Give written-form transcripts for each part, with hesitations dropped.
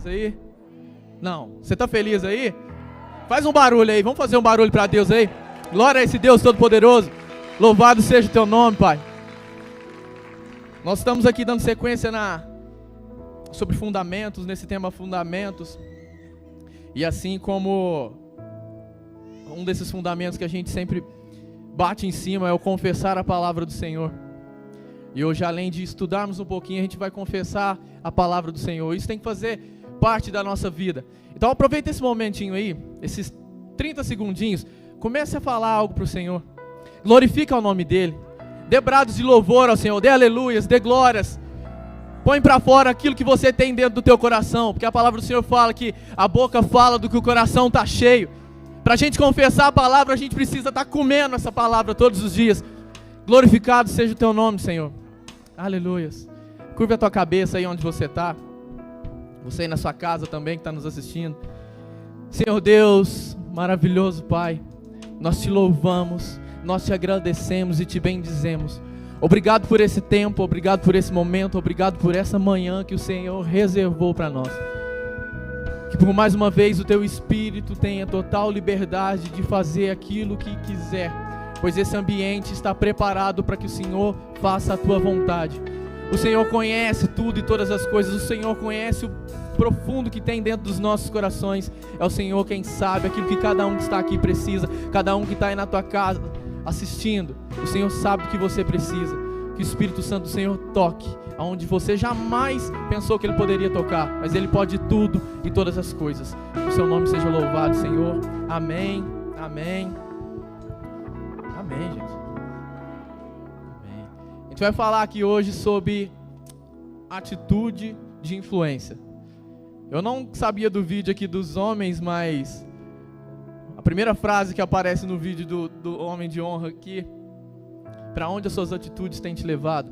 feliz aí? Não. Você está feliz aí? Faz um barulho aí. Vamos fazer um barulho para Deus aí. Glória a esse Deus Todo-Poderoso. Louvado seja o teu nome, Pai. Nós estamos aqui dando sequência sobre fundamentos, nesse tema fundamentos. E assim como um desses fundamentos que a gente sempre bate em cima é o confessar a palavra do Senhor. E hoje, além de estudarmos um pouquinho, a gente vai confessar a palavra do Senhor. Isso tem que fazer parte da nossa vida. Então aproveita esse momentinho aí, esses 30 segundinhos, comece a falar algo para o Senhor. Glorifica o nome dEle. Dê brados de louvor ao Senhor, dê aleluias, dê glórias. Põe para fora aquilo que você tem dentro do teu coração, porque a palavra do Senhor fala que a boca fala do que o coração está cheio. Para a gente confessar a palavra, a gente precisa estar comendo essa palavra todos os dias. Glorificado seja o teu nome, Senhor. Aleluias. Curva a tua cabeça aí onde você está. Você aí na sua casa também que está nos assistindo. Senhor Deus, maravilhoso Pai, nós te louvamos, nós te agradecemos e te bendizemos. Obrigado por esse tempo, obrigado por esse momento, obrigado por essa manhã que o Senhor reservou para nós. Que por mais uma vez o teu Espírito tenha total liberdade de fazer aquilo que quiser, pois esse ambiente está preparado para que o Senhor faça a tua vontade. O Senhor conhece tudo e todas as coisas, o Senhor conhece o profundo que tem dentro dos nossos corações. É o Senhor quem sabe aquilo que cada um que está aqui precisa, cada um que está aí na tua casa assistindo. O Senhor sabe o que você precisa. Que o Espírito Santo do Senhor toque aonde você jamais pensou que Ele poderia tocar, mas Ele pode tudo e todas as coisas. O seu nome seja louvado, Senhor. Amém, amém. Amém, gente. Amém. A gente vai falar aqui hoje sobre atitude de influência. Eu não sabia do vídeo aqui dos homens, mas a primeira frase que aparece no vídeo do homem de honra aqui: para onde as suas atitudes têm te levado?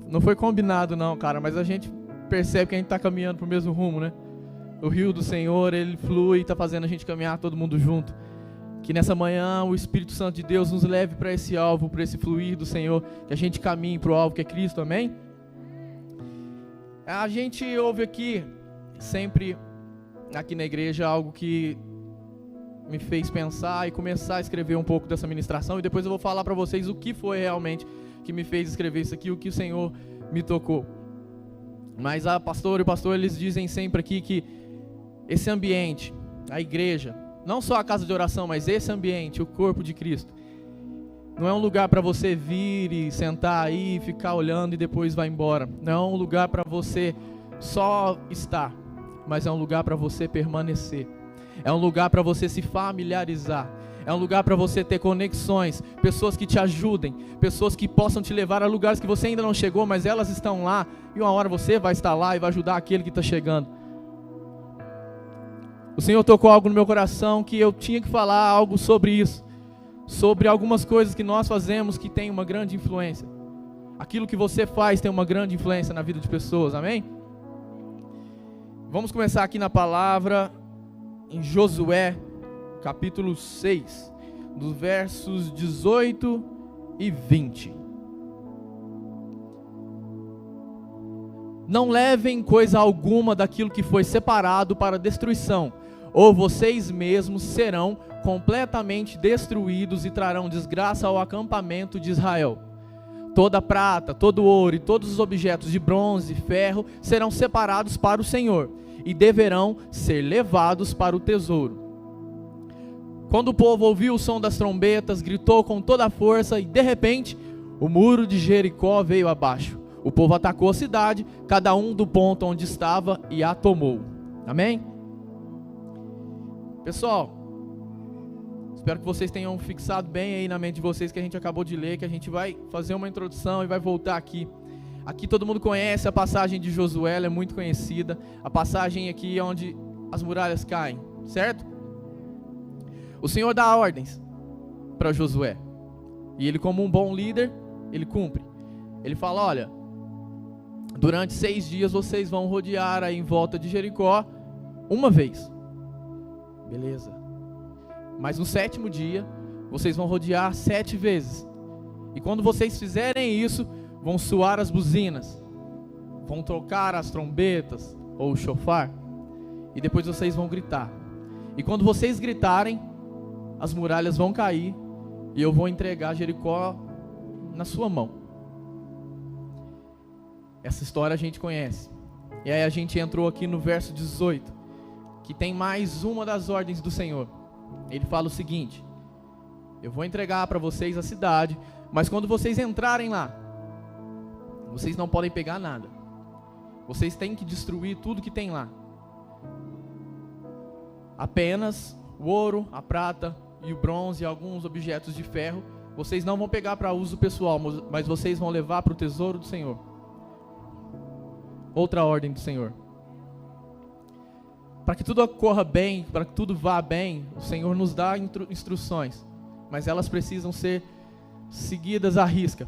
Não foi combinado não, cara, mas a gente percebe que a gente está caminhando para o mesmo rumo, né? O rio do Senhor, ele flui e está fazendo a gente caminhar todo mundo junto. Que nessa manhã o Espírito Santo de Deus nos leve para esse alvo, para esse fluir do Senhor, que a gente caminhe para o alvo que é Cristo, amém? A gente ouve aqui, sempre aqui na igreja, algo que me fez pensar e começar a escrever um pouco dessa ministração, e depois eu vou falar para vocês o que foi realmente que me fez escrever isso aqui, o que o Senhor me tocou. Mas a pastora e o pastor, eles dizem sempre aqui que esse ambiente, a igreja, não só a casa de oração, mas esse ambiente, o corpo de Cristo, não é um lugar para você vir e sentar aí, ficar olhando e depois vai embora. Não é um lugar para você só estar, mas é um lugar para você permanecer. É um lugar para você se familiarizar. É um lugar para você ter conexões, pessoas que te ajudem, pessoas que possam te levar a lugares que você ainda não chegou, mas elas estão lá, e uma hora você vai estar lá e vai ajudar aquele que está chegando. O Senhor tocou algo no meu coração que eu tinha que falar algo sobre isso, sobre algumas coisas que nós fazemos que tem uma grande influência. Aquilo que você faz tem uma grande influência na vida de pessoas, amém? Vamos começar aqui na palavra, em Josué, capítulo 6, dos versos 18 e 20. Não levem coisa alguma daquilo que foi separado para destruição, ou vocês mesmos serão completamente destruídos e trarão desgraça ao acampamento de Israel. Toda a prata, todo o ouro e todos os objetos de bronze e ferro serão separados para o Senhor e deverão ser levados para o tesouro. Quando o povo ouviu o som das trombetas, gritou com toda a força e de repente o muro de Jericó veio abaixo. O povo atacou a cidade, cada um do ponto onde estava, e a tomou. Amém? Pessoal, espero que vocês tenham fixado bem aí na mente de vocês que a gente acabou de ler, que a gente vai fazer uma introdução e vai voltar aqui. Aqui todo mundo conhece a passagem de Josué, ela é muito conhecida. A passagem aqui é onde as muralhas caem, certo? O Senhor dá ordens para Josué. E ele, como um bom líder, ele cumpre. Ele fala: olha, durante 6 dias vocês vão rodear aí em volta de Jericó uma vez. Beleza. Mas no 7º dia, vocês vão rodear 7 vezes. E quando vocês fizerem isso, vão soar as buzinas, vão tocar as trombetas, ou o shofar, e depois vocês vão gritar. E quando vocês gritarem, as muralhas vão cair e eu vou entregar Jericó na sua mão. Essa história a gente conhece. E aí a gente entrou aqui no verso 18, que tem mais uma das ordens do Senhor. Ele fala o seguinte: eu vou entregar para vocês a cidade, mas quando vocês entrarem lá, vocês não podem pegar nada. Vocês têm que destruir tudo que tem lá. Apenas o ouro, a prata e o bronze e alguns objetos de ferro, vocês não vão pegar para uso pessoal, mas vocês vão levar para o tesouro do Senhor. Outra ordem do Senhor. Para que tudo ocorra bem, para que tudo vá bem, o Senhor nos dá instruções, mas elas precisam ser seguidas à risca.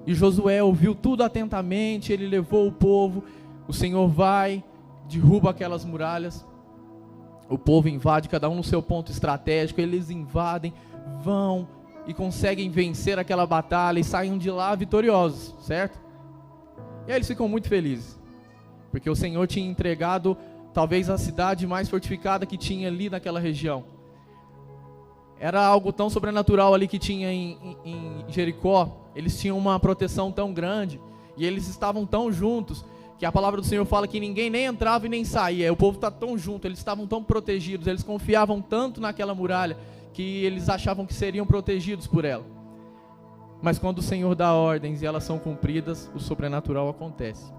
E Josué ouviu tudo atentamente, ele levou o povo, o Senhor vai, derruba aquelas muralhas, o povo invade, cada um no seu ponto estratégico, eles invadem, vão e conseguem vencer aquela batalha e saem de lá vitoriosos, certo? E aí eles ficam muito felizes, porque o Senhor tinha entregado talvez a cidade mais fortificada que tinha ali naquela região. Era algo tão sobrenatural ali que tinha em Jericó. Eles tinham uma proteção tão grande e eles estavam tão juntos que a palavra do Senhor fala que ninguém nem entrava e nem saía. O povo está tão junto, eles estavam tão protegidos, eles confiavam tanto naquela muralha que eles achavam que seriam protegidos por ela. Mas quando o Senhor dá ordens e elas são cumpridas, o sobrenatural acontece.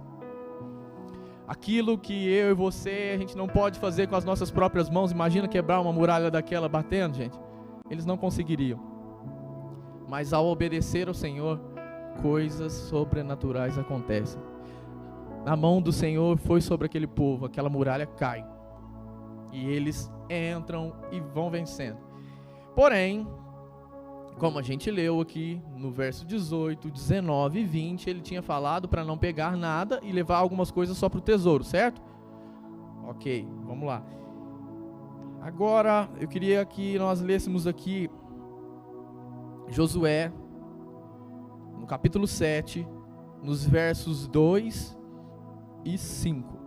Aquilo que eu e você, a gente não pode fazer com as nossas próprias mãos. Imagina quebrar uma muralha daquela batendo, gente. Eles não conseguiriam. Mas ao obedecer ao Senhor, coisas sobrenaturais acontecem. Na mão do Senhor foi sobre aquele povo, aquela muralha cai. E eles entram e vão vencendo. Porém, como a gente leu aqui no verso 18, 19 e 20, ele tinha falado para não pegar nada e levar algumas coisas só para o tesouro, certo? Ok, vamos lá. Agora, eu queria que nós lêssemos aqui Josué, no capítulo 7, nos versos 2 e 5.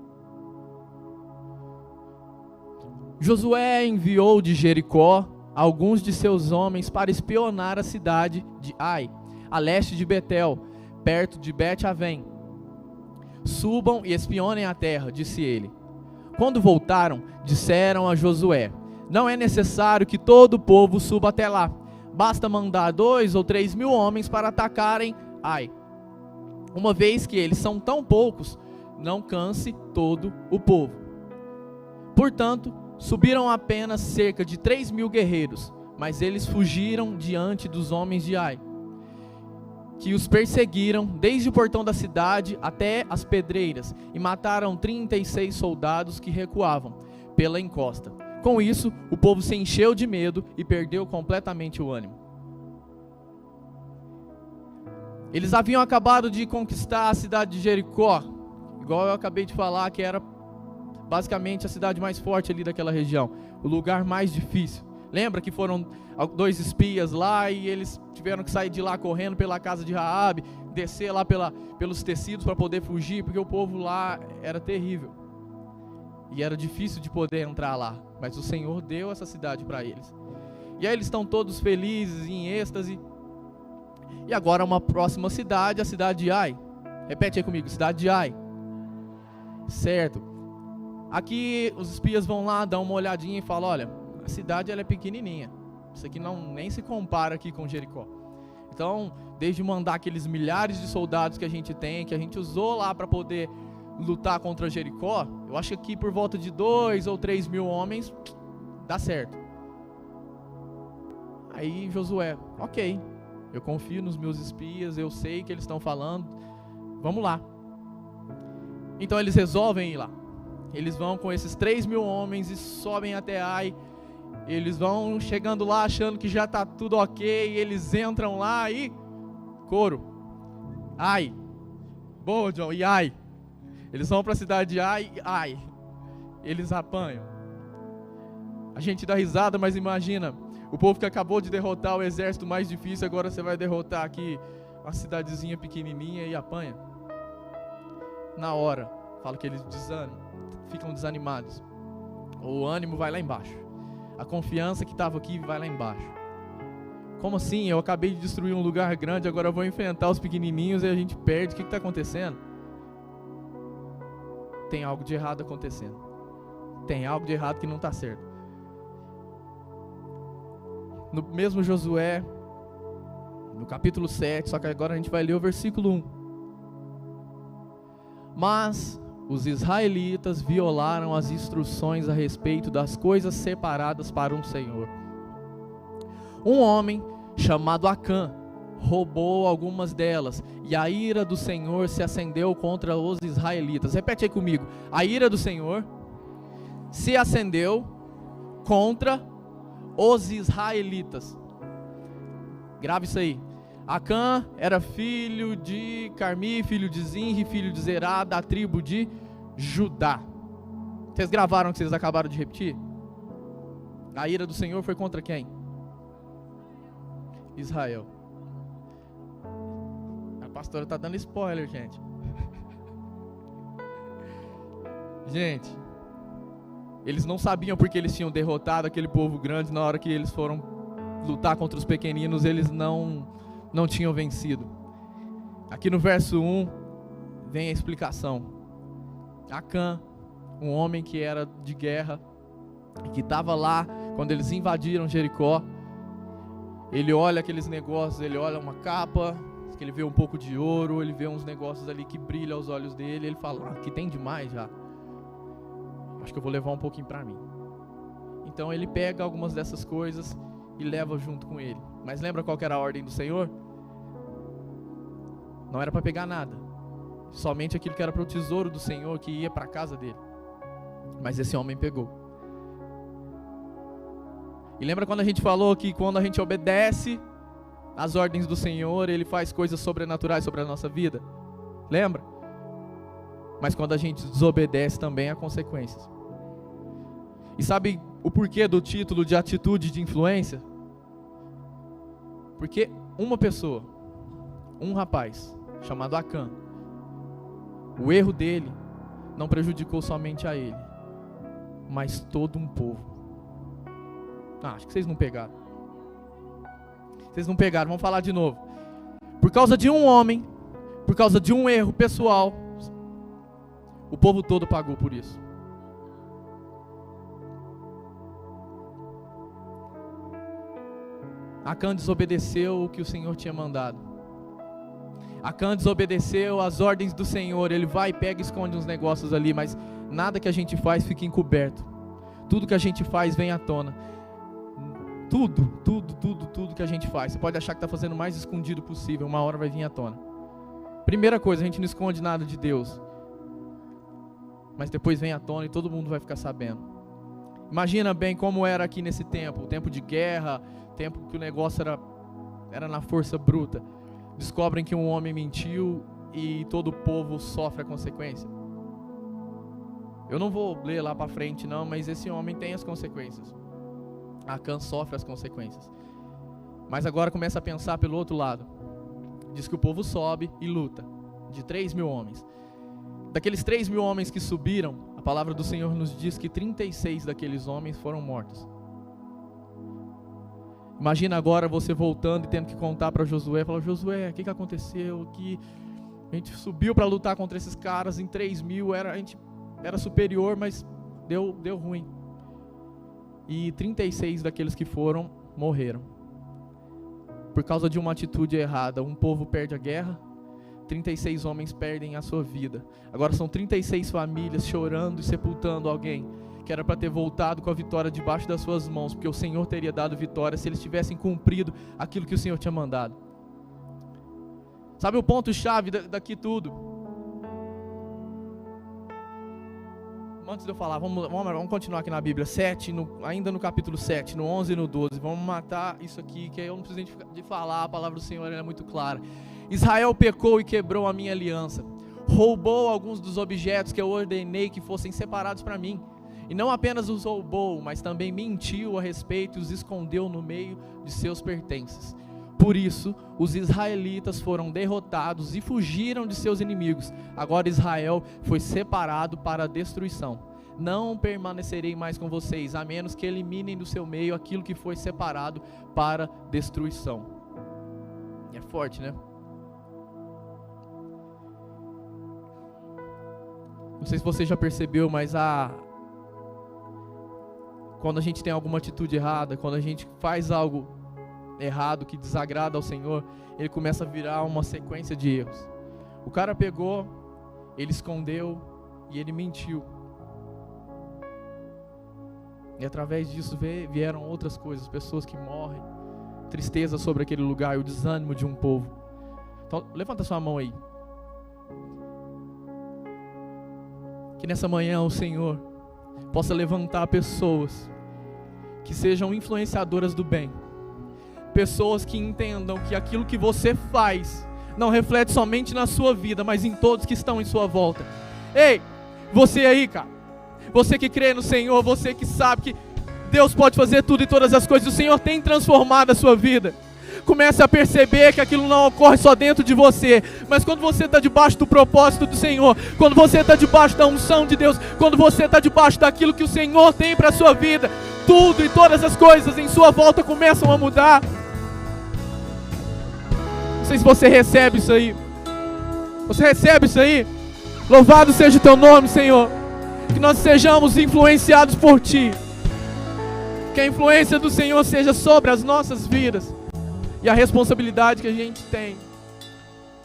Josué enviou de Jericó alguns de seus homens para espionar a cidade de Ai, a leste de Betel, perto de Bet-Avém. Subam e espionem a terra, disse ele. Quando voltaram, disseram a Josué: não é necessário que todo o povo suba até lá. Basta mandar 2 ou 3 mil homens para atacarem Ai. Uma vez que eles são tão poucos, não canse todo o povo. Portanto, subiram apenas cerca de 3 mil guerreiros, mas eles fugiram diante dos homens de Ai, que os perseguiram desde o portão da cidade até as pedreiras, e mataram 36 soldados que recuavam pela encosta. Com isso, o povo se encheu de medo e perdeu completamente o ânimo. Eles haviam acabado de conquistar a cidade de Jericó, igual eu acabei de falar, que era basicamente a cidade mais forte ali daquela região, o lugar mais difícil. Lembra que foram 2 espias lá e eles tiveram que sair de lá correndo pela casa de Raabe, descer lá pelos tecidos para poder fugir, porque o povo lá era terrível. E era difícil de poder entrar lá, mas o Senhor deu essa cidade para eles. E aí eles estão todos felizes, em êxtase. E agora uma próxima cidade, a cidade de Ai. Repete aí comigo, cidade de Ai. Certo. Aqui os espias vão lá, dão uma olhadinha e falam: olha, a cidade ela é pequenininha. Isso aqui nem se compara aqui com Jericó. Então, desde mandar aqueles milhares de soldados que a gente tem, que a gente usou lá para poder lutar contra Jericó, eu acho que aqui por volta de 2 ou 3 mil homens, dá certo. Aí Josué: ok, eu confio nos meus espias, eu sei que eles estão falando, vamos lá. Então eles resolvem ir lá. Eles vão com esses 3 mil homens e sobem até Ai. Eles vão chegando lá achando que já está tudo ok. Eles entram lá e coro. Ai. Boa, John. E Ai. Eles vão para a cidade de Ai. Ai. Eles apanham. A gente dá risada, mas imagina. O povo que acabou de derrotar o exército mais difícil, agora você vai derrotar aqui uma cidadezinha pequenininha e apanha. Na hora, fala que eles desanimam. ficam desanimados. O ânimo vai lá embaixo. A confiança que estava aqui vai lá embaixo. Como assim? Eu acabei de destruir um lugar grande, agora eu vou enfrentar os pequenininhos e a gente perde. O que está acontecendo? Tem algo de errado acontecendo. Tem algo de errado que não está certo. No mesmo Josué, no capítulo 7, só que agora a gente vai ler o versículo 1. Mas os israelitas violaram as instruções a respeito das coisas separadas para um Senhor. Um homem chamado Acã roubou algumas delas, e a ira do Senhor se acendeu contra os israelitas. Repete aí comigo. A ira do Senhor se acendeu contra os israelitas. Grave isso aí. Acã era filho de Carmi, filho de Zinri, filho de Zerá, da tribo de Judá. Vocês gravaram o que vocês acabaram de repetir? A ira do Senhor foi contra quem? Israel. A pastora está dando spoiler, gente. Gente, eles não sabiam porque eles tinham derrotado aquele povo grande. Na hora que eles foram lutar contra os pequeninos, eles não tinham vencido. Aqui no verso 1 vem a explicação. Acã, um homem que era de guerra, que estava lá quando eles invadiram Jericó, ele olha aqueles negócios, ele olha uma capa, que ele vê um pouco de ouro, ele vê uns negócios ali que brilham aos olhos dele, ele fala, que tem demais já, acho que eu vou levar um pouquinho para mim. Então ele pega algumas dessas coisas e leva junto com ele. Mas lembra qual que era a ordem do Senhor? Não era para pegar nada, somente aquilo que era para o tesouro do Senhor, que ia para a casa dele. Mas esse homem pegou. E lembra quando a gente falou que quando a gente obedece às ordens do Senhor, Ele faz coisas sobrenaturais sobre a nossa vida? Lembra? Mas quando a gente desobedece também há consequências. E sabe o porquê do título de atitude de influência? Porque uma pessoa, um rapaz chamado Acã, o erro dele não prejudicou somente a ele, mas todo um povo. Acho que vocês não pegaram. Vocês não pegaram, vamos falar de novo. Por causa de um homem, por causa de um erro pessoal, o povo todo pagou por isso. Acã desobedeceu o que o Senhor tinha mandado. Acã desobedeceu as ordens do Senhor. Ele vai, pega e esconde uns negócios ali, mas nada que a gente faz fica encoberto. Tudo que a gente faz vem à tona. Tudo que a gente faz. Você pode achar que está fazendo o mais escondido possível, uma hora vai vir à tona. Primeira coisa, a gente não esconde nada de Deus, mas depois vem à tona e todo mundo vai ficar sabendo. Imagina bem como era aqui nesse tempo, o tempo de guerra, tempo que o negócio era na força bruta. Descobrem que um homem mentiu e todo o povo sofre a consequência. Eu não vou ler lá para frente não, mas esse homem tem as consequências. Acã sofre as consequências. Mas agora começa a pensar pelo outro lado. Diz que o povo sobe e luta, de 3.000 homens. Daqueles 3.000 homens que subiram, a palavra do Senhor nos diz que 36 daqueles homens foram mortos. Imagina agora você voltando e tendo que contar para Josué, falar, Josué, o que aconteceu? Que a gente subiu para lutar contra esses caras, em 3.000, a gente era superior, mas deu ruim. E 36 daqueles que foram, morreram. Por causa de uma atitude errada, um povo perde a guerra, 36 homens perdem a sua vida. Agora são 36 famílias chorando e sepultando alguém que era para ter voltado com a vitória debaixo das suas mãos, porque o Senhor teria dado vitória se eles tivessem cumprido aquilo que o Senhor tinha mandado. Sabe o ponto-chave daqui tudo? Antes de eu falar, vamos continuar aqui na Bíblia, 7, ainda no capítulo 7, no 11 e no 12, vamos matar isso aqui, que eu não preciso de falar, a palavra do Senhor é muito clara. Israel pecou e quebrou a minha aliança, roubou alguns dos objetos que eu ordenei que fossem separados para mim, e não apenas os roubou, mas também mentiu a respeito e os escondeu no meio de seus pertences. Por isso, os israelitas foram derrotados e fugiram de seus inimigos. Agora Israel foi separado para a destruição. Não permanecerei mais com vocês, a menos que eliminem do seu meio aquilo que foi separado para destruição. É forte, né? Não sei se você já percebeu, mas quando a gente tem alguma atitude errada, quando a gente faz algo errado que desagrada ao Senhor, ele começa a virar uma sequência de erros. O cara pegou, ele escondeu e ele mentiu. E através disso vieram outras coisas, pessoas que morrem, tristeza sobre aquele lugar, o desânimo de um povo. Então, levanta sua mão aí. Que nessa manhã o Senhor possa levantar pessoas que sejam influenciadoras do bem. Pessoas que entendam que aquilo que você faz não reflete somente na sua vida, mas em todos que estão em sua volta. Ei, você aí, cara, você que crê no Senhor, você que sabe que Deus pode fazer tudo e todas as coisas, o Senhor tem transformado a sua vida. Comece a perceber que aquilo não ocorre só dentro de você, mas quando você está debaixo do propósito do Senhor, quando você está debaixo da unção de Deus, quando você está debaixo daquilo que o Senhor tem para a sua vida, tudo e todas as coisas em sua volta começam a mudar. Não sei se você recebe isso aí. Você recebe isso aí? Louvado seja o teu nome, Senhor. Que nós sejamos influenciados por Ti. Que a influência do Senhor seja sobre as nossas vidas. E a responsabilidade que a gente tem.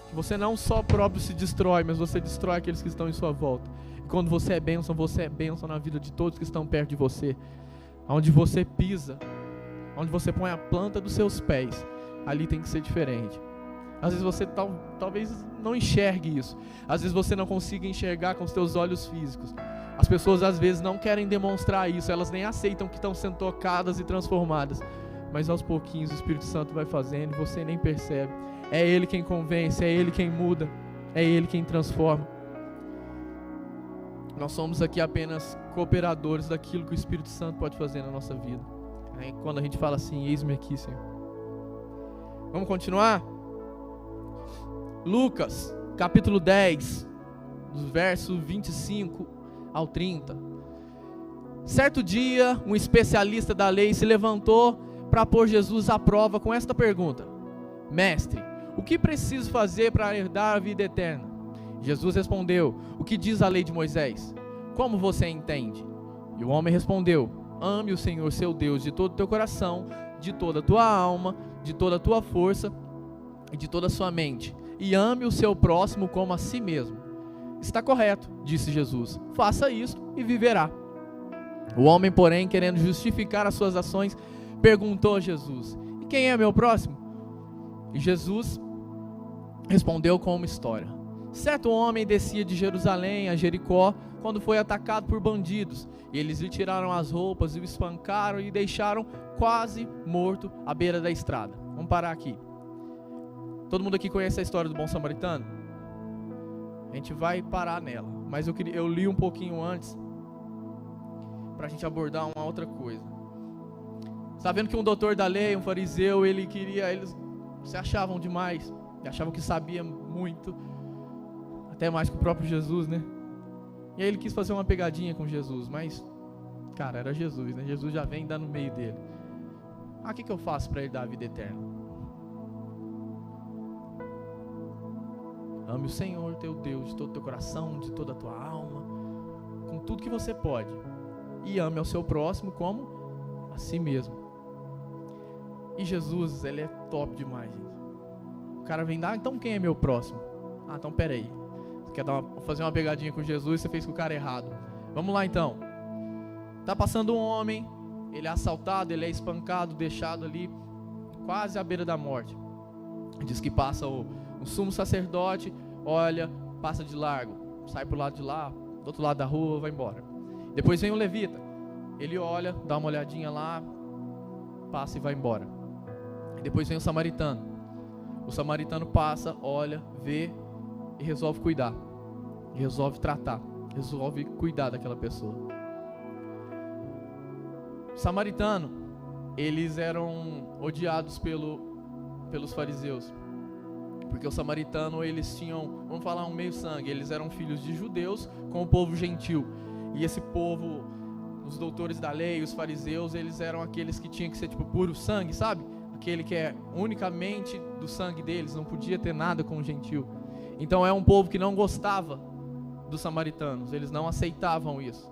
Que você não só próprio se destrói, mas você destrói aqueles que estão em sua volta. E quando você é bênção na vida de todos que estão perto de você. Onde você pisa, onde você põe a planta dos seus pés, ali tem que ser diferente. Às vezes você talvez não enxergue isso. Às vezes você não consiga enxergar com os seus olhos físicos. As pessoas às vezes não querem demonstrar isso. Elas nem aceitam que estão sendo tocadas e transformadas. Mas aos pouquinhos o Espírito Santo vai fazendo e você nem percebe. É Ele quem convence, é Ele quem muda, é Ele quem transforma. Nós somos aqui apenas cooperadores daquilo que o Espírito Santo pode fazer na nossa vida. Aí, quando a gente fala assim, eis-me aqui, Senhor. Vamos continuar? Lucas, capítulo 10, dos versos 25 ao 30. Certo dia, um especialista da lei se levantou para pôr Jesus à prova com esta pergunta: Mestre, o que preciso fazer para herdar a vida eterna? Jesus respondeu: O que diz a lei de Moisés? Como você entende? E o homem respondeu: Ame o Senhor seu Deus de todo o teu coração, de toda a tua alma, de toda a tua força e de toda a sua mente. E ame o seu próximo como a si mesmo. Está correto, disse Jesus. Faça isso e viverá. O homem, porém, querendo justificar as suas ações, perguntou a Jesus: E quem é meu próximo? E Jesus respondeu com uma história. Certo homem descia de Jerusalém a Jericó quando foi atacado por bandidos. E eles lhe tiraram as roupas e o espancaram e deixaram quase morto à beira da estrada. Vamos parar aqui. Todo mundo aqui conhece a história do bom samaritano? A gente vai parar nela. Mas eu li um pouquinho antes para a gente abordar uma outra coisa. Sabendo que um doutor da lei, um fariseu, eles se achavam demais, achavam que sabia muito, até mais que o próprio Jesus, né? E aí ele quis fazer uma pegadinha com Jesus, mas, cara, era Jesus, né? Jesus já vem dando no meio dele. O que eu faço para ele dar a vida eterna? Ame o Senhor teu Deus de todo o teu coração, de toda a tua alma, com tudo que você pode. E ame ao seu próximo como a si mesmo. E Jesus, ele é top demais, gente. O cara vem dar, então quem é meu próximo? Então pera aí. Você quer fazer uma pegadinha com Jesus e você fez com o cara errado. Vamos lá então. Tá passando um homem, ele é assaltado, ele é espancado, deixado ali, quase à beira da morte. Diz que passa o sumo sacerdote, olha, passa de largo, sai pro lado de lá, do outro lado da rua, vai embora. Depois vem o levita, ele olha, dá uma olhadinha lá, passa e vai embora. Depois vem o samaritano passa, olha, vê e resolve cuidar, resolve tratar, resolve cuidar daquela pessoa. O samaritano, eles eram odiados pelos fariseus. Porque os samaritanos, eles tinham, vamos falar, um meio sangue. Eles eram filhos de judeus com o povo gentil. E esse povo, os doutores da lei, os fariseus, eles eram aqueles que tinham que ser tipo puro sangue, sabe? Aquele que é unicamente do sangue deles, não podia ter nada com o gentil. Então é um povo que não gostava dos samaritanos, eles não aceitavam isso.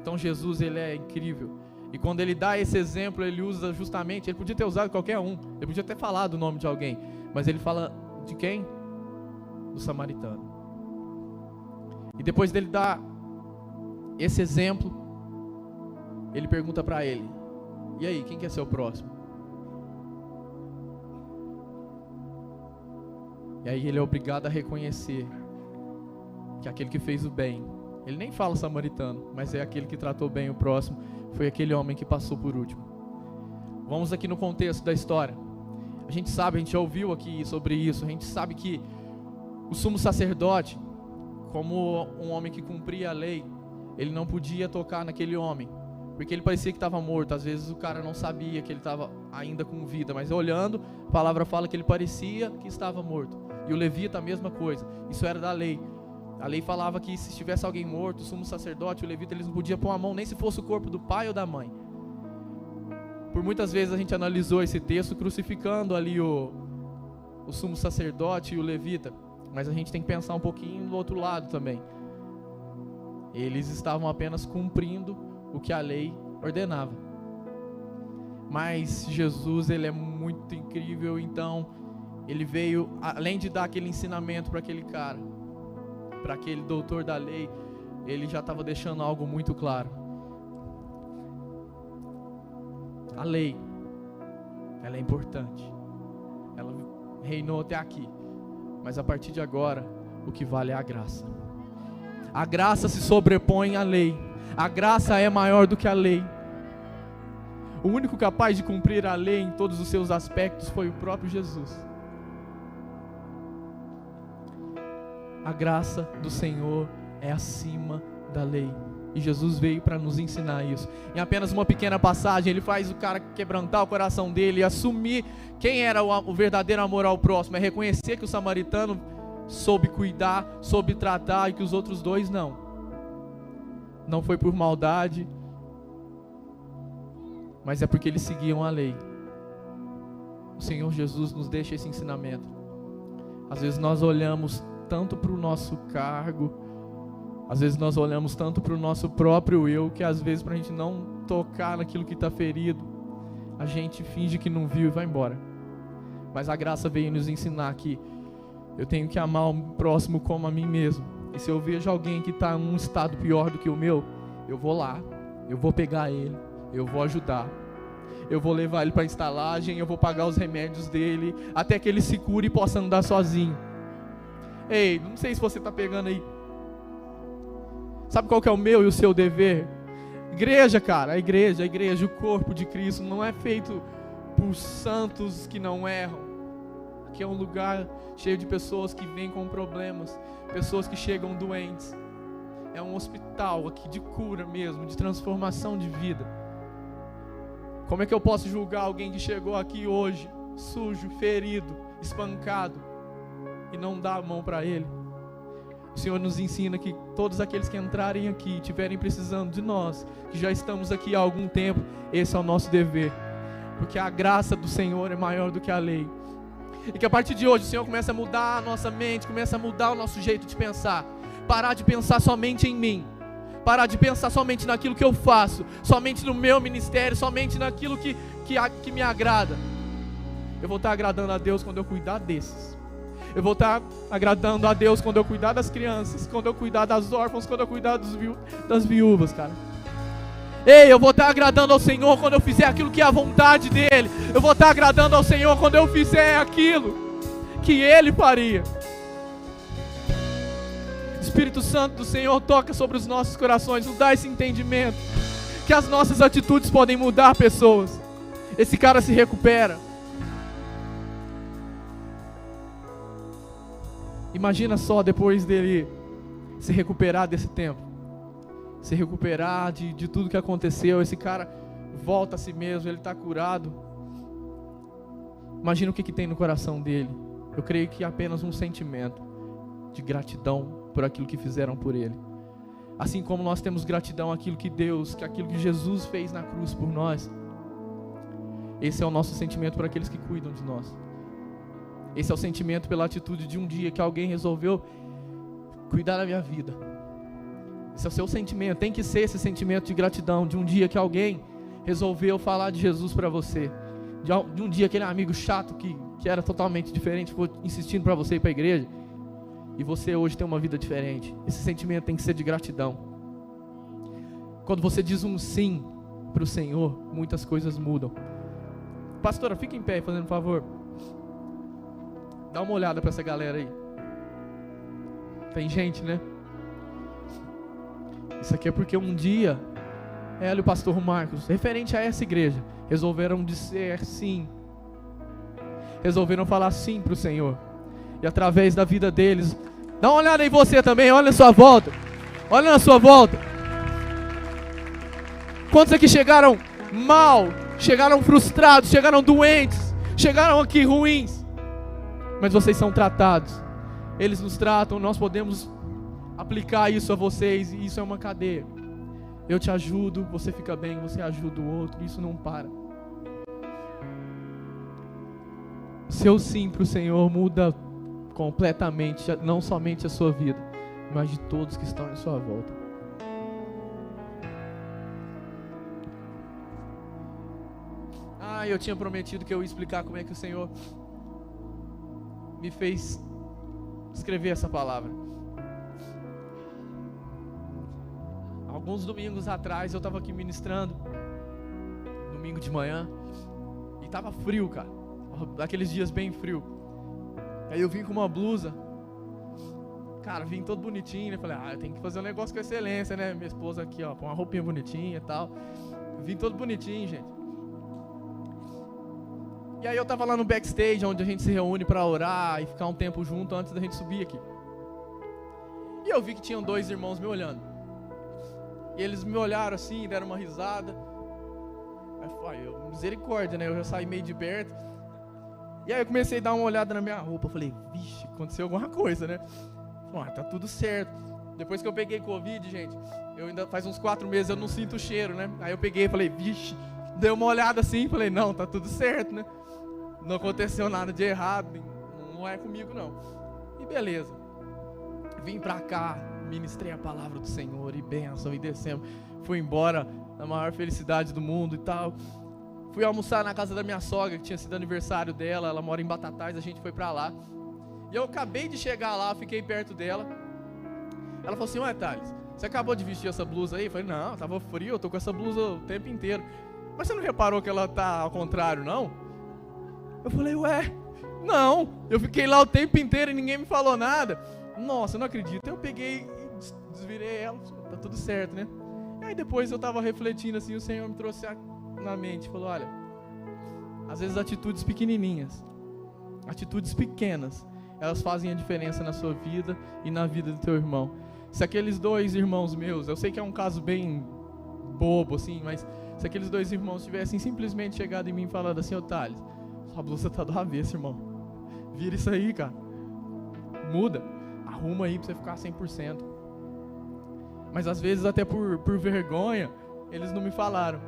Então Jesus, ele é incrível. E quando ele dá esse exemplo, ele usa justamente, ele podia ter usado qualquer um, ele podia ter falado o nome de alguém, mas ele fala de quem? Do samaritano. E depois dele dar esse exemplo, ele pergunta para ele: e aí, quem quer ser o próximo? E aí ele é obrigado a reconhecer que aquele que fez o bem, ele nem fala samaritano, mas é aquele que tratou bem o próximo, foi aquele homem que passou por último. Vamos aqui no contexto da história. A gente sabe, a gente já ouviu aqui sobre isso, a gente sabe que o sumo sacerdote, como um homem que cumpria a lei, ele não podia tocar naquele homem, porque ele parecia que estava morto. Às vezes o cara não sabia que ele estava ainda com vida, mas olhando, a palavra fala que ele parecia que estava morto. E o levita a mesma coisa, isso era da lei. A lei falava que se tivesse alguém morto, o sumo sacerdote, o levita, eles não podiam pôr a mão nem se fosse o corpo do pai ou da mãe. Por muitas vezes a gente analisou esse texto crucificando ali o sumo sacerdote e o levita, mas a gente tem que pensar um pouquinho do outro lado também. Eles estavam apenas cumprindo o que a lei ordenava. Mas Jesus, ele é muito incrível, então ele veio, além de dar aquele ensinamento para aquele cara, para aquele doutor da lei, ele já estava deixando algo muito claro. A lei, ela é importante, ela reinou até aqui, mas a partir de agora, o que vale é a graça. A graça se sobrepõe à lei, a graça é maior do que a lei. O único capaz de cumprir a lei em todos os seus aspectos foi o próprio Jesus. A graça do Senhor é acima da lei. E Jesus veio para nos ensinar isso. Em apenas uma pequena passagem, ele faz o cara quebrantar o coração dele e assumir quem era o verdadeiro amor ao próximo. É reconhecer que o samaritano soube cuidar, soube tratar, e que os outros dois não. Não foi por maldade, mas é porque eles seguiam a lei. O Senhor Jesus nos deixa esse ensinamento. Às vezes nós olhamos tanto para o nosso cargo, às vezes nós olhamos tanto para o nosso próprio eu, que às vezes para a gente não tocar naquilo que está ferido, a gente finge que não viu e vai embora. Mas a graça veio nos ensinar que eu tenho que amar o próximo como a mim mesmo. E se eu vejo alguém que está em um estado pior do que o meu, eu vou lá, eu vou pegar ele, eu vou ajudar, eu vou levar ele para a estalagem, eu vou pagar os remédios dele, até que ele se cure e possa andar sozinho. Ei, não sei se você está pegando aí. Sabe qual que é o meu e o seu dever? Igreja, cara, a igreja, o corpo de Cristo não é feito por santos que não erram. Aqui é um lugar cheio de pessoas que vêm com problemas, pessoas que chegam doentes. É um hospital aqui de cura mesmo, de transformação de vida. Como é que eu posso julgar alguém que chegou aqui hoje, sujo, ferido, espancado, e não dar a mão para ele? O Senhor nos ensina que todos aqueles que entrarem aqui, estiverem precisando de nós, que já estamos aqui há algum tempo, esse é o nosso dever, porque a graça do Senhor é maior do que a lei. E que a partir de hoje o Senhor comece a mudar a nossa mente, comece a mudar o nosso jeito de pensar, parar de pensar somente em mim, parar de pensar somente naquilo que eu faço, somente no meu ministério, somente naquilo que me agrada. Eu vou estar agradando a Deus quando eu cuidar desses. Eu vou estar agradando a Deus quando eu cuidar das crianças, quando eu cuidar das órfãs, quando eu cuidar das viúvas, cara. Ei, eu vou estar agradando ao Senhor quando eu fizer aquilo que é a vontade dEle. Eu vou estar agradando ao Senhor quando eu fizer aquilo que Ele faria. Espírito Santo do Senhor, toca sobre os nossos corações, nos dá esse entendimento, que as nossas atitudes podem mudar pessoas. Esse cara se recupera. Imagina só depois dele se recuperar desse tempo, se recuperar de tudo que aconteceu, esse cara volta a si mesmo, ele está curado. Imagina o que tem no coração dele. Eu creio que é apenas um sentimento de gratidão por aquilo que fizeram por ele. Assim como nós temos gratidão àquilo que aquilo que Jesus fez na cruz por nós. Esse é o nosso sentimento por aqueles que cuidam de nós. Esse é o sentimento pela atitude de um dia que alguém resolveu cuidar da minha vida. Esse é o seu sentimento, tem que ser esse sentimento de gratidão de um dia que alguém resolveu falar de Jesus para você. De um dia aquele amigo chato que era totalmente diferente, ficou insistindo para você ir para a igreja. E você hoje tem uma vida diferente. Esse sentimento tem que ser de gratidão. Quando você diz um sim para o Senhor, muitas coisas mudam. Pastora, fica em pé, fazendo um favor. Dá uma olhada para essa galera aí. Tem gente, né? Isso aqui é porque um dia ela e o pastor Marcos, referente a essa igreja, resolveram dizer sim. Resolveram falar sim para o Senhor. E através da vida deles, dá uma olhada em você também, olha na sua volta. Olha na sua volta. Quantos aqui chegaram mal, chegaram frustrados, chegaram doentes, chegaram aqui ruins, mas vocês são tratados. Eles nos tratam, nós podemos aplicar isso a vocês, e isso é uma cadeia. Eu te ajudo, você fica bem, você ajuda o outro, isso não para. O seu sim para o Senhor muda completamente, não somente a sua vida, mas de todos que estão em sua volta. Eu tinha prometido que eu ia explicar como é que o Senhor me fez escrever essa palavra. Alguns domingos atrás eu estava aqui ministrando, domingo de manhã, e estava frio, cara, daqueles dias bem frio. Aí eu vim com uma blusa, cara, vim todo bonitinho, né? Falei, eu tenho que fazer um negócio com excelência, né? Minha esposa aqui, ó, com uma roupinha bonitinha e tal. Vim todo bonitinho, gente. E aí eu tava lá no backstage, onde a gente se reúne para orar e ficar um tempo junto antes da gente subir aqui. E eu vi que tinham dois irmãos me olhando. E eles me olharam assim, deram uma risada. Aí eu falei, misericórdia, né? Eu já saí meio de perto. E aí eu comecei a dar uma olhada na minha roupa. Eu falei, vixe, aconteceu alguma coisa, né? Falei, tá tudo certo. Depois que eu peguei Covid, gente, eu ainda faz uns 4 meses eu não sinto o cheiro, né? Aí eu peguei e falei, vixe, dei uma olhada assim, falei, não, tá tudo certo, né? Não aconteceu nada de errado, não é comigo não. E beleza. Vim pra cá, ministrei a palavra do Senhor e bênção, e descemos. Fui embora na maior felicidade do mundo e tal. Fui almoçar na casa da minha sogra, que tinha sido aniversário dela, ela mora em Batatais, a gente foi pra lá. E eu acabei de chegar lá, fiquei perto dela. Ela falou assim, ué, Thales, você acabou de vestir essa blusa aí? Eu falei, não, tava frio, eu tô com essa blusa o tempo inteiro. Mas você não reparou que ela tá ao contrário, não? Eu falei, ué, não, eu fiquei lá o tempo inteiro e ninguém me falou nada. Nossa, eu não acredito. Eu peguei e desvirei ela, tá tudo certo, né? Aí depois eu tava refletindo assim, o Senhor me trouxe na mente, falou, olha, às vezes atitudes pequenininhas, atitudes pequenas, elas fazem a diferença na sua vida e na vida do teu irmão. Se aqueles dois irmãos meus, eu sei que é um caso bem bobo assim, mas se aqueles dois irmãos tivessem simplesmente chegado em mim e falado assim, ô Thales, sua blusa tá do avesso, irmão. Vira isso aí, cara. Muda. Arruma aí pra você ficar 100%. Mas às vezes até por vergonha, eles não me falaram.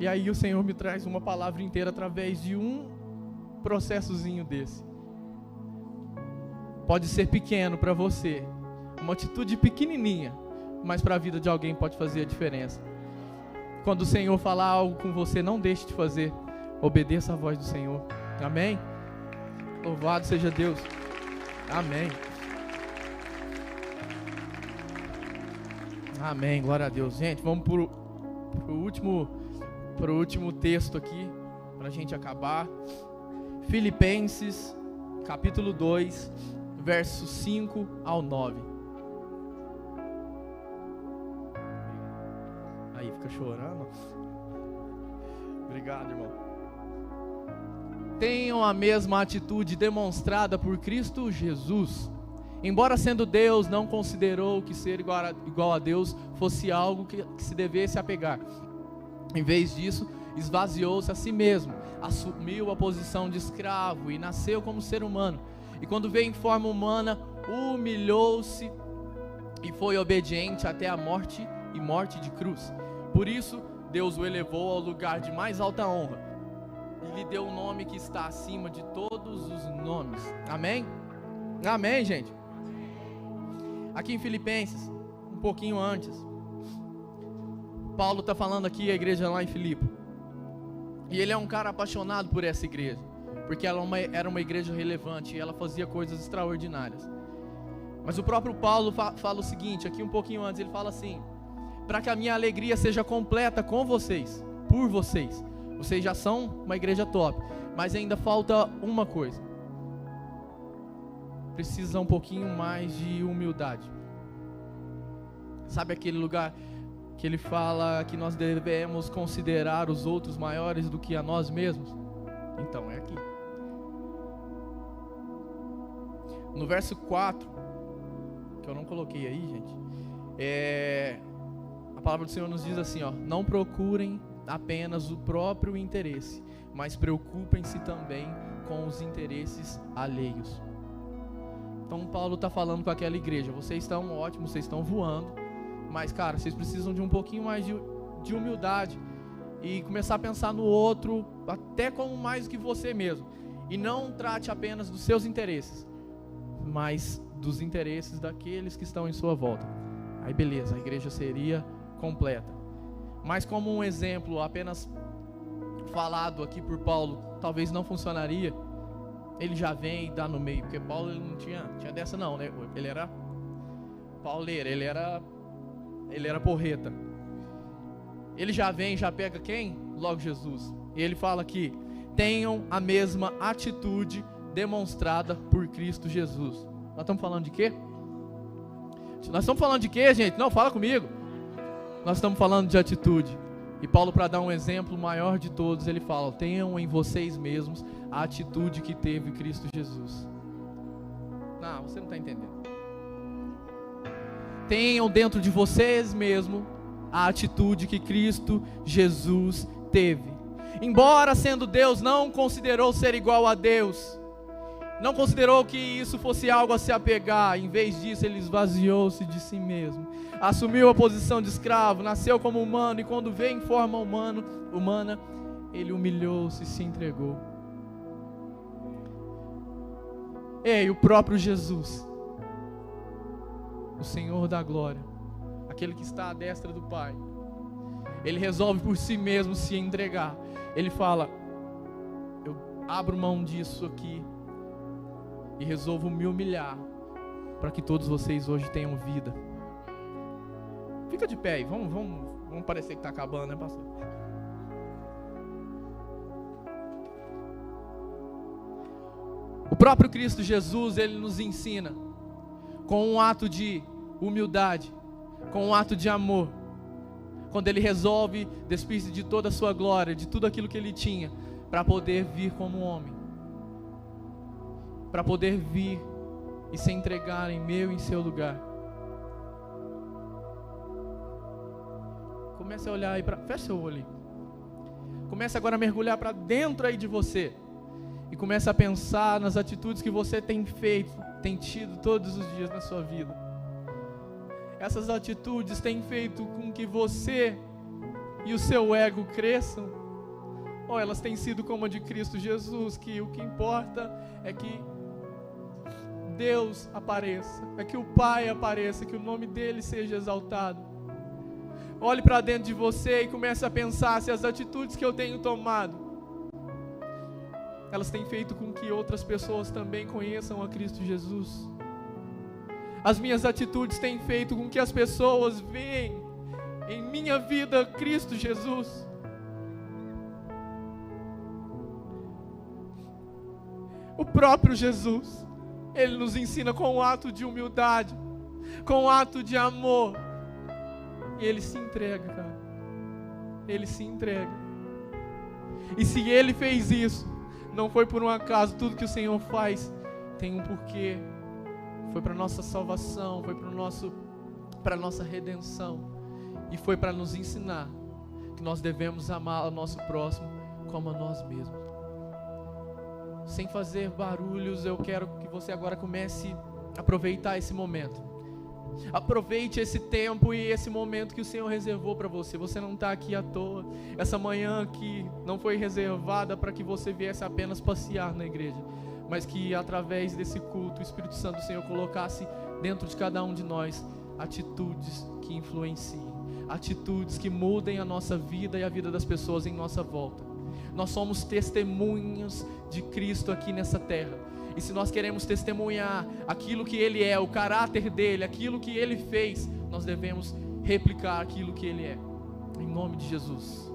E aí o Senhor me traz uma palavra inteira através de um processozinho desse. Pode ser pequeno para você, uma atitude pequenininha, mas para a vida de alguém pode fazer a diferença. Quando o Senhor falar algo com você, não deixe de fazer. Obedeça a voz do Senhor. Amém? Louvado seja Deus. Amém. Amém. Glória a Deus. Gente, vamos pro último texto aqui, para a gente acabar. Filipenses, capítulo 2, versos 5 ao 9. Aí, fica chorando. Obrigado, irmão. Tenham a mesma atitude demonstrada por Cristo Jesus. Embora sendo Deus, não considerou que ser igual a Deus fosse algo que se devesse apegar. Em vez disso, esvaziou-se a si mesmo, assumiu a posição de escravo e nasceu como ser humano. E quando veio em forma humana, humilhou-se e foi obediente até a morte e morte de cruz. Por isso, Deus o elevou ao lugar de mais alta honra e lhe deu o nome que está acima de todos os nomes. Amém? Amém, gente? Aqui em Filipenses, um pouquinho antes, Paulo está falando aqui a igreja lá em Filipe. E ele é um cara apaixonado por essa igreja, porque ela era uma igreja relevante e ela fazia coisas extraordinárias. Mas o próprio Paulo fala o seguinte, aqui um pouquinho antes, ele fala assim: para que a minha alegria seja completa com vocês, por vocês. Vocês já são uma igreja top, mas ainda falta uma coisa. Precisa um pouquinho mais de humildade. Sabe aquele lugar que ele fala que nós devemos considerar os outros maiores do que a nós mesmos? Então é aqui. No verso 4, que eu não coloquei aí, gente, a palavra do Senhor nos diz assim, ó: não procurem apenas o próprio interesse, mas preocupem-se também com os interesses alheios. Então Paulo está falando com aquela igreja: vocês estão ótimos, vocês estão voando, mas cara, vocês precisam de um pouquinho mais de humildade e começar a pensar no outro até como mais do que você mesmo. E não trate apenas dos seus interesses, mas dos interesses daqueles que estão em sua volta. Aí beleza, a igreja seria completa. Mas como um exemplo apenas falado aqui por Paulo talvez não funcionaria, ele já vem e dá no meio, porque Paulo ele não tinha dessa não, né? Ele era pauleiro, ele era porreta. Ele já vem, já pega quem? Logo Jesus. E ele fala aqui: tenham a mesma atitude demonstrada por Cristo Jesus. Nós estamos falando de quê? Nós estamos falando de quê, gente? Não, fala comigo. Nós estamos falando de atitude. E Paulo, para dar um exemplo maior de todos, ele fala: tenham em vocês mesmos a atitude que teve Cristo Jesus. Não, você não está entendendo. Tenham dentro de vocês mesmos a atitude que Cristo Jesus teve. Embora sendo Deus, não considerou ser igual a Deus. Não considerou que isso fosse algo a se apegar. Em vez disso, ele esvaziou-se de si mesmo. Assumiu a posição de escravo, nasceu como humano, e quando veio em forma humana, ele humilhou-se e se entregou. Ei, o próprio Jesus, o Senhor da glória, aquele que está à destra do Pai, ele resolve por si mesmo se entregar. Ele fala: eu abro mão disso aqui e resolvo me humilhar para que todos vocês hoje tenham vida. Fica de pé aí, vamos parecer que está acabando, né, pastor? O próprio Cristo Jesus, ele nos ensina com um ato de humildade, com um ato de amor, quando ele resolve despir-se de toda a sua glória, de tudo aquilo que ele tinha, para poder vir como homem, para poder vir e se entregar em meu e em seu lugar. Comece a olhar aí fecha seu olho aí. Comece agora a mergulhar para dentro aí de você e comece a pensar nas atitudes que você tem feito, tem tido todos os dias na sua vida. Essas atitudes têm feito com que você e o seu ego cresçam, ou elas têm sido como a de Cristo Jesus, que o que importa é que Deus apareça, é que o Pai apareça, que o nome dele seja exaltado? Olhe para dentro de você e comece a pensar se as atitudes que eu tenho tomado, elas têm feito com que outras pessoas também conheçam a Cristo Jesus. As minhas atitudes têm feito com que as pessoas vejam em minha vida Cristo Jesus. O próprio Jesus, ele nos ensina com um ato de humildade, com um ato de amor, e ele se entrega, cara. Ele se entrega. E se ele fez isso, não foi por um acaso. Tudo que o Senhor faz tem um porquê. Foi para nossa salvação, foi para nossa redenção, e foi para nos ensinar que nós devemos amar o nosso próximo como a nós mesmos. sem fazer barulhos, eu quero que você agora comece a aproveitar esse momento. Aproveite esse tempo e esse momento que o Senhor reservou para você. Você não está aqui à toa. Essa manhã aqui não foi reservada para que você viesse apenas passear na igreja, mas que através desse culto o Espírito Santo do Senhor colocasse dentro de cada um de nós atitudes que influenciem, atitudes que mudem a nossa vida e a vida das pessoas em nossa volta. Nós somos testemunhas de Cristo aqui nessa terra. E se nós queremos testemunhar aquilo que Ele é, o caráter dEle, aquilo que Ele fez, nós devemos replicar aquilo que Ele é. Em nome de Jesus.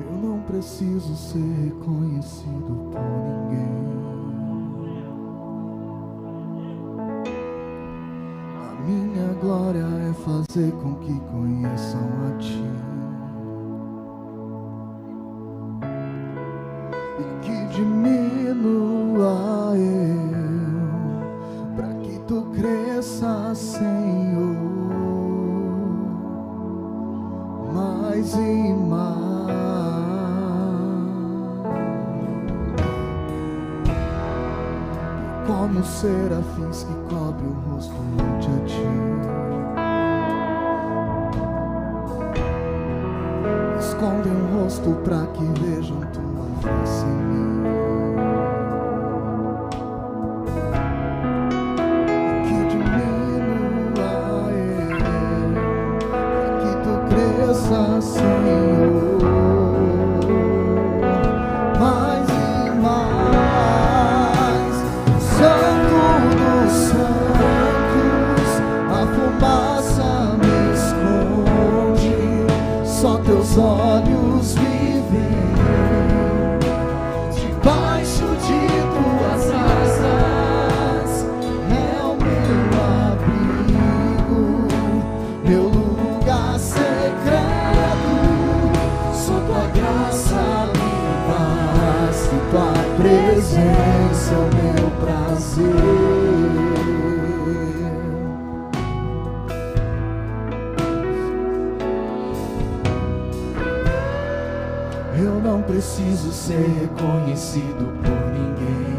Eu não preciso ser reconhecido por ninguém. A minha glória é fazer com que conheçam a Ti, e que diminua eu, para que Tu cresças, Senhor, mais e mais. Como serafins que cobre o rosto ante a Ti, escondem o rosto para que vejam Tua face em mim, e que diminua eu, para que Tu cresças, Senhor, mais e mais. Santo dos santos, a fumaça me esconde, só Teus olhos me veem, debaixo de Tuas asas, é o meu abrigo, meu lugar secreto, só Tua graça me basta, Tua presença é o meu prazer. Eu não preciso ser reconhecido por ninguém.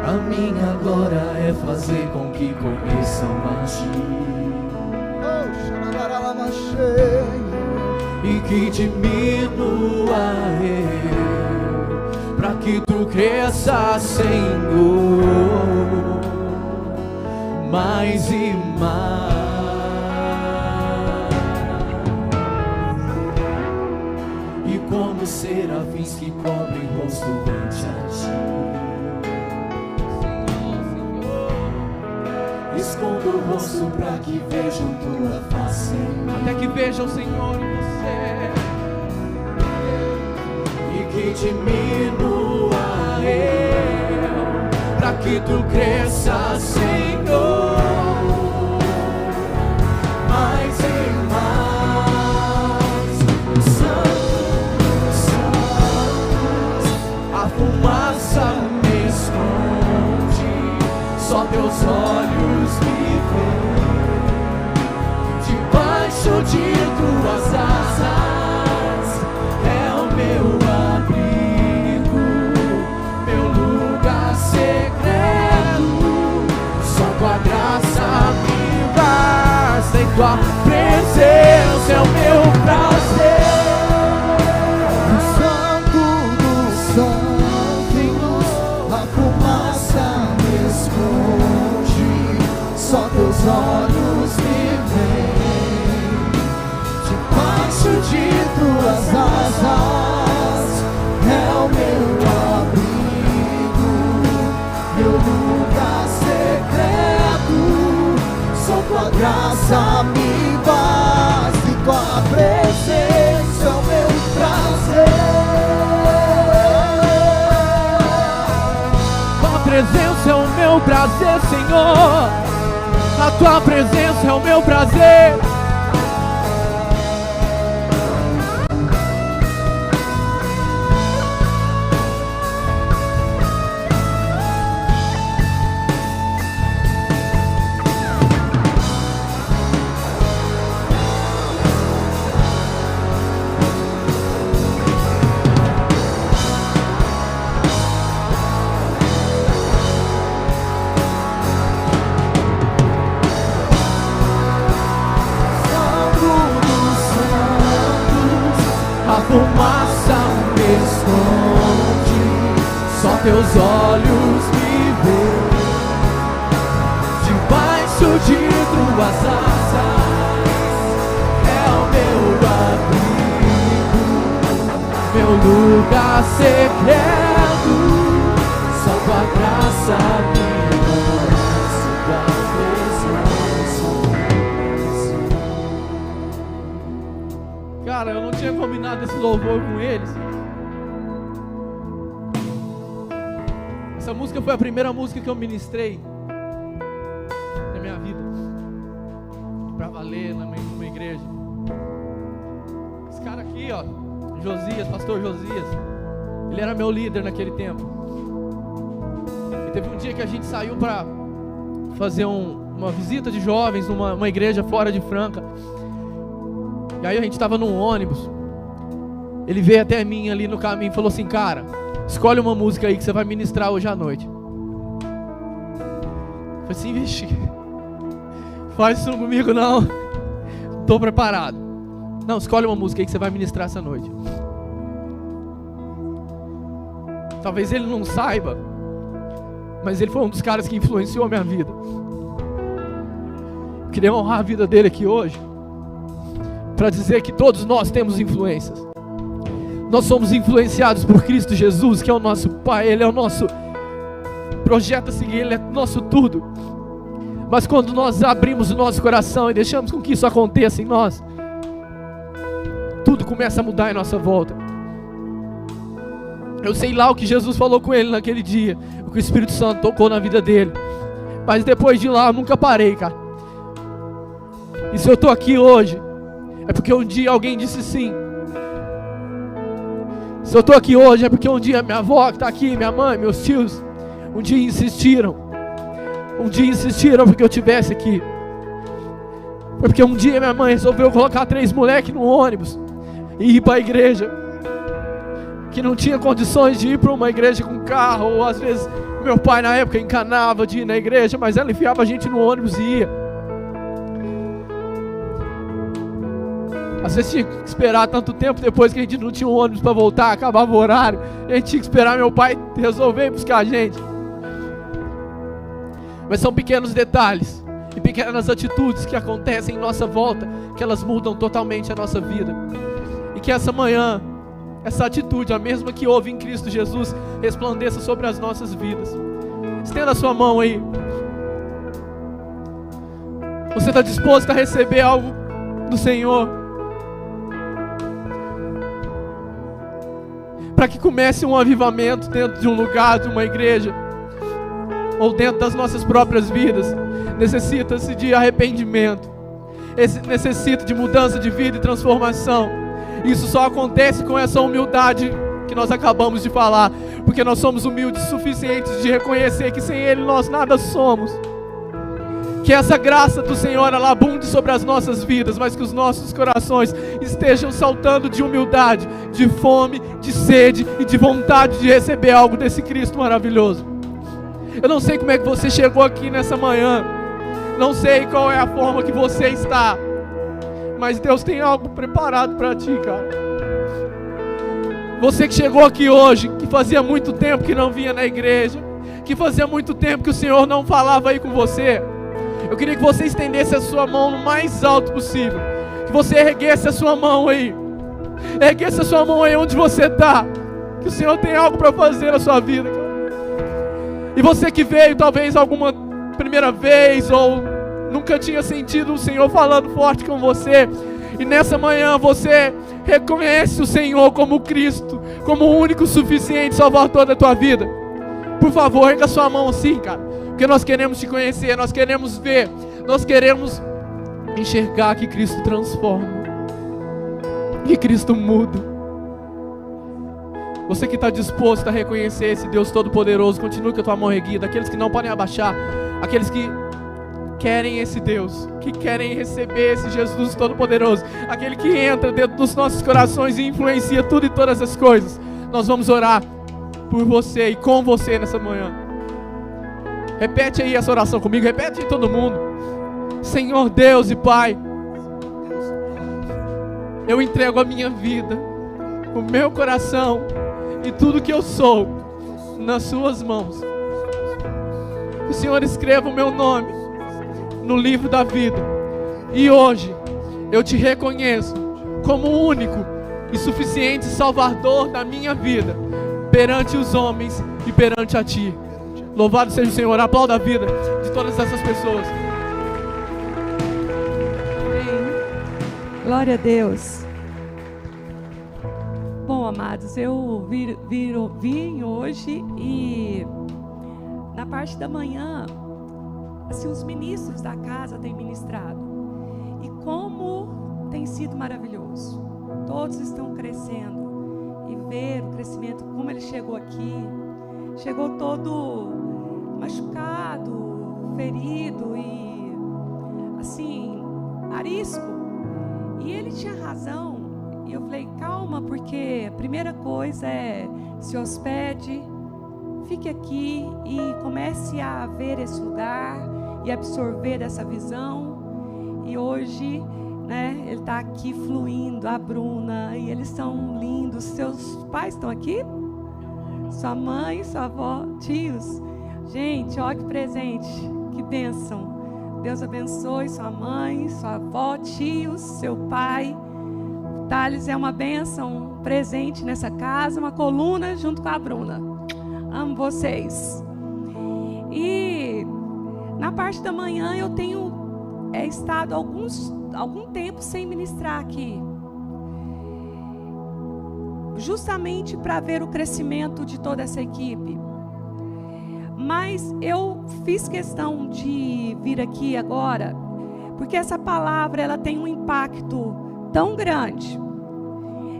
A minha glória é fazer com que conheçam a Ti, e que diminua eu, para que Tu cresças, Senhor, mais e mais. E como serafins que cobrem o rosto ante a Ti, escondo o rosto para que vejam Tua face, Até que vejam, Senhor, em Você, e que diminua eu, para que Tu cresças, Senhor, mais e mais. Santos, santos, a fumaça me esconde, só Teus olhos me veem, debaixo de Tuas asas, é o meu abrigo, meu lugar secreto, só Tua graça me basta, e Tua presença é o meu prazer. O Santo dos santos, a fumaça me esconde, só Teus olhos me veem, debaixo de Tuas asas, é o meu abrigo, meu lugar secreto, só Tua graça me basta, e Tua presença é o meu prazer. Tua presença é o meu prazer, Senhor. A Tua presença é o meu prazer. Só teus olhos me veem, debaixo de tuas asas é o meu abrigo, meu lugar secreto. Só tua graça me alcança, tua presença. Cara, eu não tinha combinado esse louvor com eles. Essa música foi a primeira música que eu ministrei na minha vida, pra valer numa igreja. Esse cara aqui, ó, Josias, pastor Josias, ele era meu líder naquele tempo. E teve um dia que a gente saiu pra fazer uma visita de jovens numa igreja fora de Franca. E aí a gente tava num ônibus. Ele veio até mim ali no caminho e falou assim: cara, escolhe uma música aí que você vai ministrar hoje à noite. Eu falei assim: vixe, faz isso comigo não, tô preparado. Não, escolhe uma música aí que você vai ministrar essa noite. Talvez ele não saiba, mas ele foi um dos caras que influenciou a minha vida. Eu queria honrar a vida dele aqui hoje, para dizer que todos nós temos influências. Nós somos influenciados por Cristo Jesus, que é o nosso Pai. Ele é o nosso projeto a seguir, Ele é nosso tudo. Mas quando nós abrimos o nosso coração e deixamos com que isso aconteça em nós, tudo começa a mudar em nossa volta. Eu sei lá o que Jesus falou com ele naquele dia, o que o Espírito Santo tocou na vida dele, mas depois de lá eu nunca parei, cara. E se eu estou aqui hoje, é porque um dia alguém disse sim. Se eu estou aqui hoje é porque um dia minha avó que está aqui, minha mãe, meus tios, um dia insistiram porque eu estivesse aqui. Foi porque um dia minha mãe resolveu colocar 3 moleques no ônibus e ir para a igreja, que não tinha condições de ir para uma igreja com carro, ou às vezes meu pai na época encanava de ir na igreja, mas ela enfiava a gente no ônibus e ia. Às vezes tinha que esperar tanto tempo depois que a gente não tinha um ônibus para voltar, acabava o horário, a gente tinha que esperar meu pai resolver ir buscar a gente. Mas são pequenos detalhes e pequenas atitudes que acontecem em nossa volta, que elas mudam totalmente a nossa vida. E que essa manhã, essa atitude, a mesma que houve em Cristo Jesus, resplandeça sobre as nossas vidas. Estenda a sua mão aí. Você está disposto a receber algo do Senhor? Para que comece um avivamento dentro de um lugar, de uma igreja, ou dentro das nossas próprias vidas, necessita-se de arrependimento, necessita de mudança de vida e transformação. Isso só acontece com essa humildade que nós acabamos de falar, porque nós somos humildes o suficientes de reconhecer que sem Ele nós nada somos. Que essa graça do Senhor ela abunde sobre as nossas vidas, mas que os nossos corações estejam saltando de humildade, de fome, de sede e de vontade de receber algo desse Cristo maravilhoso. Eu não sei como é que você chegou aqui nessa manhã, não sei qual é a forma que você está, mas Deus tem algo preparado para ti, cara. Você que chegou aqui hoje, que fazia muito tempo que não vinha na igreja, que fazia muito tempo que o Senhor não falava aí com você, eu queria que você estendesse a sua mão no mais alto possível, que você erguesse a sua mão aí, erguesse a sua mão aí onde você está, que o Senhor tem algo para fazer na sua vida, cara. E você que veio talvez alguma primeira vez, ou nunca tinha sentido o Senhor falando forte com você, e nessa manhã você reconhece o Senhor como Cristo, como o único suficiente salvador da tua vida, por favor, erga a sua mão assim, cara, porque nós queremos te conhecer, nós queremos ver, nós queremos enxergar que Cristo transforma, que Cristo muda. Você que está disposto a reconhecer esse Deus Todo-Poderoso, continue com a tua mão erguida. Aqueles que não podem abaixar, aqueles que querem esse Deus, que querem receber esse Jesus Todo-Poderoso, aquele que entra dentro dos nossos corações e influencia tudo e todas as coisas. Nós vamos orar por você e com você nessa manhã. Repete aí essa oração comigo, repete aí todo mundo. Senhor Deus e Pai, eu entrego a minha vida, o meu coração e tudo que eu sou nas suas mãos. Que o Senhor escreva o meu nome no livro da vida. E hoje eu te reconheço como o único e suficiente Salvador da minha vida, perante os homens e perante a Ti. Louvado seja o Senhor. Aplauda a vida de todas essas pessoas. Amém. Glória a Deus. Bom, amados, eu vim hoje e na parte da manhã, assim, os ministros da casa têm ministrado. E como tem sido maravilhoso. Todos estão crescendo e ver o crescimento, como ele chegou aqui. Chegou todo machucado, ferido e assim, arisco. E ele tinha razão. E eu falei, calma, porque a primeira coisa é se hospede, fique aqui e comece a ver esse lugar e absorver essa visão. E hoje, né, ele está aqui fluindo, a Bruna, e eles são lindos. Seus pais estão aqui? Sua mãe, sua avó, tios. Gente, olha que presente, que bênção. Deus abençoe sua mãe, sua avó, tios, seu pai. Thales é uma bênção, um presente nessa casa, uma coluna junto com a Bruna. Amo vocês. E na parte da manhã eu tenho estado algum tempo sem ministrar aqui. Justamente para ver o crescimento de toda essa equipe. Mas eu fiz questão de vir aqui agora, porque essa palavra ela tem um impacto tão grande.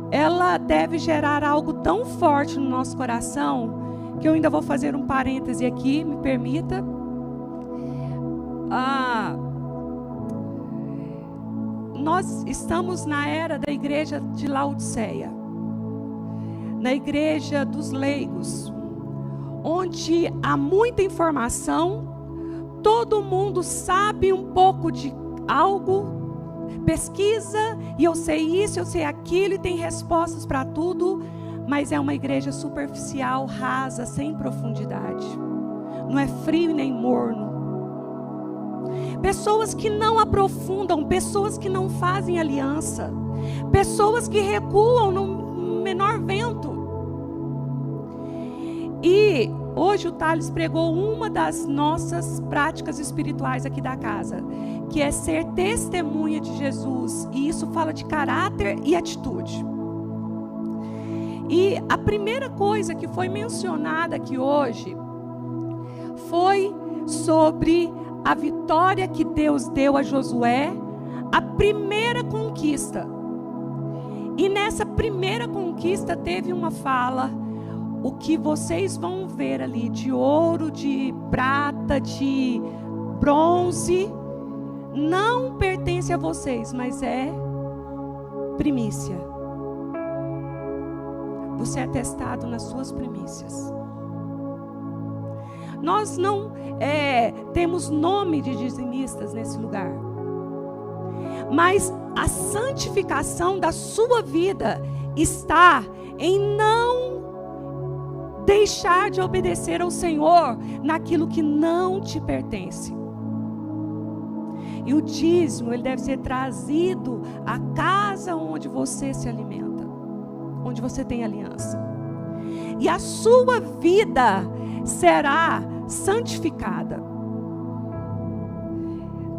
Ela deve gerar algo tão forte no nosso coração, que eu ainda vou fazer um parêntese aqui, me permita. Nós estamos na era da igreja de Laodiceia, na igreja dos leigos, onde há muita informação, todo mundo sabe um pouco de algo, pesquisa, e eu sei isso, eu sei aquilo, e tem respostas para tudo, mas é uma igreja superficial, rasa, sem profundidade. Não é frio nem morno. Pessoas que não aprofundam, pessoas que não fazem aliança, pessoas que recuam no menor vento. E hoje o Thales pregou uma das nossas práticas espirituais aqui da casa, que é ser testemunha de Jesus, e isso fala de caráter e atitude. E a primeira coisa que foi mencionada aqui hoje foi sobre a vitória que Deus deu a Josué, a primeira conquista. E nessa primeira conquista teve uma fala: o que vocês vão ver ali de ouro, de prata, de bronze, não pertence a vocês, mas é primícia. Você é testado nas suas primícias. Nós não temos nome de dizimistas nesse lugar, mas a santificação da sua vida está em não deixar de obedecer ao Senhor naquilo que não te pertence. E o dízimo, ele deve ser trazido à casa onde você se alimenta, onde você tem aliança. E a sua vida será santificada.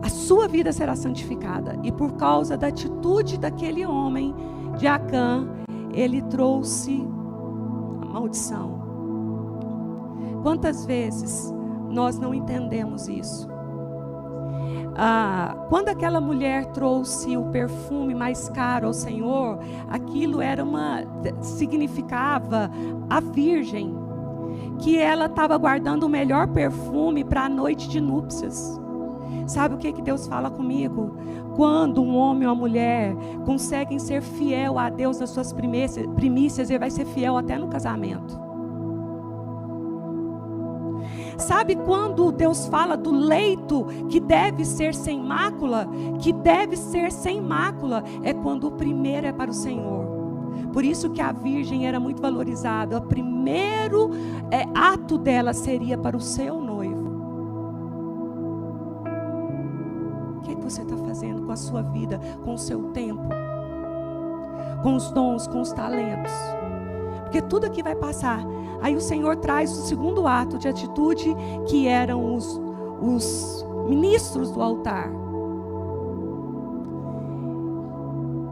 A sua vida será santificada. E por causa da atitude daquele homem, de Acã, ele trouxe a maldição. Quantas vezes nós não entendemos isso? Quando aquela mulher trouxe o perfume mais caro ao Senhor, aquilo significava a virgem, que ela estava guardando o melhor perfume para a noite de núpcias. Sabe o que Deus fala comigo? Quando um homem ou uma mulher conseguem ser fiel a Deus nas suas primícias, ele vai ser fiel até no casamento. Sabe quando Deus fala do leito que deve ser sem mácula? Que deve ser sem mácula é quando o primeiro é para o Senhor. Por isso que a virgem era muito valorizada. O primeiro ato dela seria para o seu noivo. O que você está fazendo com a sua vida, com o seu tempo, com os dons, com os talentos? Porque tudo aqui vai passar. Aí o Senhor traz o segundo ato de atitude, que eram os ministros do altar.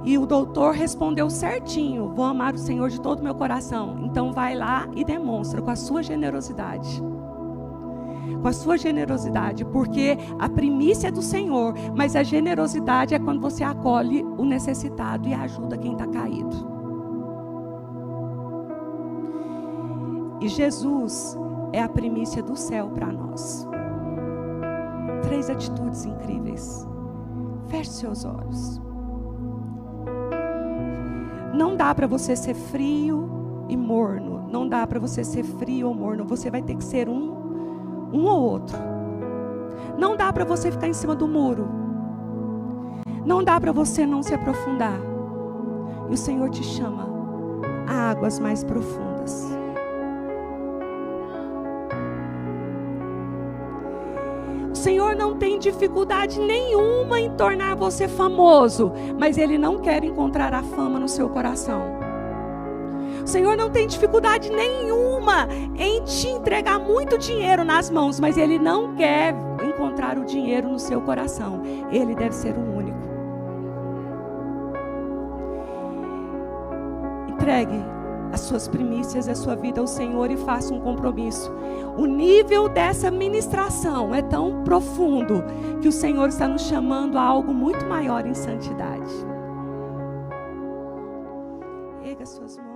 E o doutor respondeu certinho: vou amar o Senhor de todo o meu coração. Então vai lá e demonstra com a sua generosidade. Com a sua generosidade, porque a primícia é do Senhor, mas a generosidade é quando você acolhe o necessitado e ajuda quem está caído. E Jesus é a primícia do céu para nós. 3 atitudes incríveis. Feche seus olhos. Não dá para você ser frio e morno. Não dá para você ser frio ou morno. Você vai ter que ser um ou outro. Não dá para você ficar em cima do muro. Não dá para você não se aprofundar. E o Senhor te chama a águas mais profundas. O Senhor não tem dificuldade nenhuma em tornar você famoso, mas Ele não quer encontrar a fama no seu coração. O Senhor não tem dificuldade nenhuma em te entregar muito dinheiro nas mãos, mas Ele não quer encontrar o dinheiro no seu coração. Ele deve ser o único. Entregue as suas primícias, a sua vida ao Senhor e faça um compromisso. O nível dessa ministração é tão profundo que o Senhor está nos chamando a algo muito maior em santidade. Erga suas mãos.